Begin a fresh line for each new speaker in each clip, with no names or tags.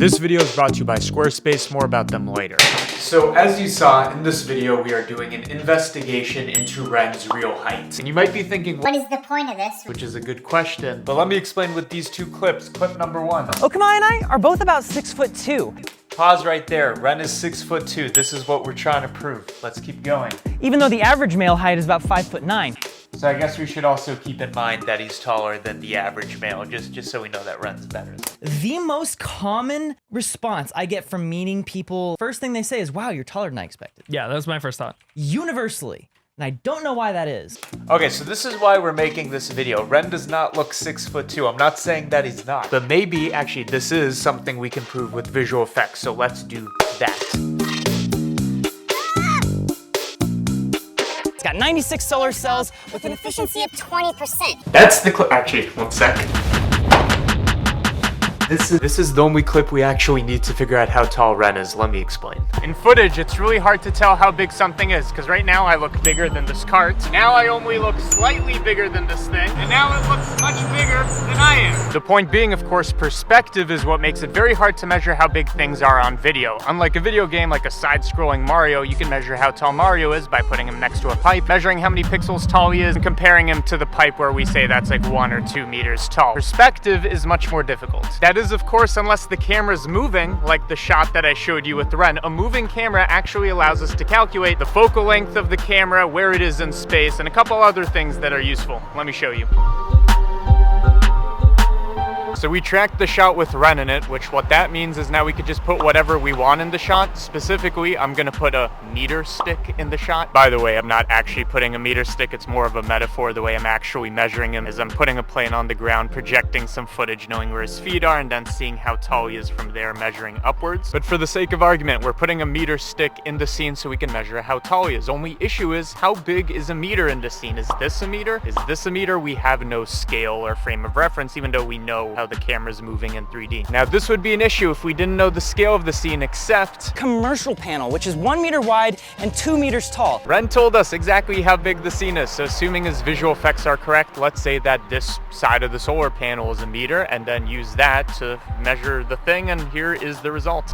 This video is brought to you by Squarespace, more about them later. So as you saw in this video, we are doing an investigation into Ren's real height. And you might be thinking,
what is the point of this?
Which is a good question, but let me explain with these two clips. Clip number one.
Okamai and I are both about 6'2".
Pause right there. Ren is 6'2". This is what we're trying to prove. Let's keep going.
Even though the average male height is about 5'9".
So I guess we should also keep in mind that he's taller than the average male, just so we know that Ren's better.
The most common response I get from meeting people, first thing they say is, wow, you're taller than I expected.
Yeah, that was my first thought.
Universally. And I don't know why that is.
Okay, so this is why we're making this video. Ren does not look 6'2". I'm not saying that he's not, but maybe actually this is something we can prove with visual effects. So let's do that.
It's got 96 solar cells
With an efficiency of 20%.
That's the clip. Actually, one sec. This is the only clip we actually need to figure out how tall Ren is. Let me explain. In footage, it's really hard to tell how big something is, because right now I look bigger than this cart. Now I only look slightly bigger than this thing, and now it looks much bigger than I am. The point being, of course, perspective is what makes it very hard to measure how big things are on video. Unlike a video game like a side-scrolling Mario, you can measure how tall Mario is by putting him next to a pipe, measuring how many pixels tall he is, and comparing him to the pipe where we say that's like 1 or 2 meters tall. Perspective is much more difficult. That is, of course, unless the camera's moving, like the shot that I showed you with Ren. A moving camera actually allows us to calculate the focal length of the camera, where it is in space, and a couple other things that are useful. Let me show you. So we tracked the shot with Ren in it, which what that means is now we could just put whatever we want in the shot. Specifically, I'm gonna put a meter stick in the shot. By the way, I'm not actually putting a meter stick, it's more of a metaphor. The way I'm actually measuring him is I'm putting a plane on the ground, projecting some footage, knowing where his feet are, and then seeing how tall he is from there, measuring upwards. But for the sake of argument, we're putting a meter stick in the scene so we can measure how tall he is. Only issue is, how big is a meter in the scene? Is this a meter? Is this a meter? We have no scale or frame of reference, even though we know how the camera's moving in 3D. Now, this would be an issue if we didn't know the scale of the scene, except
commercial panel, which is 1 meter wide and 2 meters tall.
Ren told us exactly how big the scene is, so assuming his visual effects are correct, let's say that this side of the solar panel is a meter, and then use that to measure the thing, and here is the result.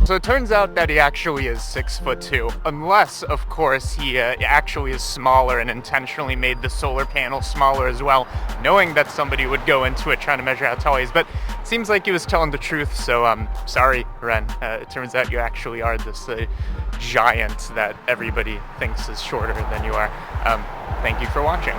So it turns out that he actually is 6'2", unless, of course, he actually is smaller and intentionally made the solar panel smaller as well, knowing that somebody would go into it trying to measure how tall he is. But it seems like he was telling the truth, so sorry, Ren. It turns out you actually are this giant that everybody thinks is shorter than you are. Thank you for watching.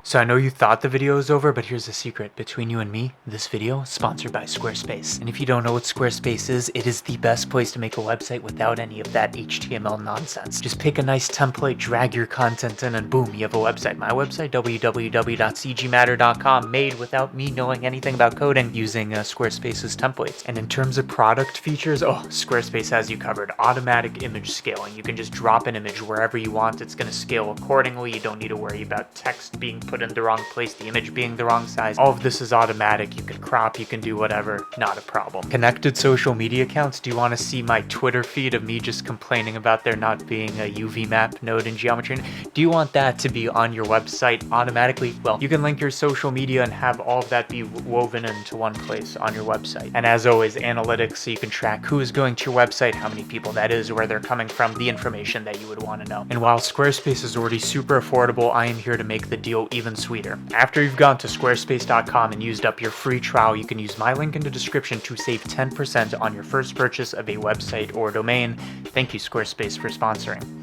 So I know you thought the video was over, but here's a secret. Between you and me, this video is sponsored by Squarespace. And if you don't know what Squarespace is, it is the best place to make a website without any of that HTML nonsense. Just pick a nice template, drag your content in, and boom, you have a website. My website, www.cgmatter.com, made without me knowing anything about coding, using Squarespace's templates. And in terms of product features, oh, Squarespace has you covered. Automatic image scaling. You can just drop an image wherever you want. It's going to scale accordingly. You don't need to worry about text being put in the wrong place, the image being the wrong size. All of this is automatic. You can crop, you can do whatever, not a problem. Connected social media accounts. Do you want to see my Twitter feed of me just complaining about there not being a UV map node in geometry? Do you want that to be on your website automatically? Well, you can link your social media and have all of that be woven into one place on your website. And as always, analytics, so you can track who is going to your website, how many people that is, where they're coming from, the information that you would want to know. And while Squarespace is already super affordable, I am here to make the deal even sweeter. After you've gone to squarespace.com and used up your free trial, you can use my link in the description to save 10% on your first purchase of a website or domain. Thank you, Squarespace, for sponsoring.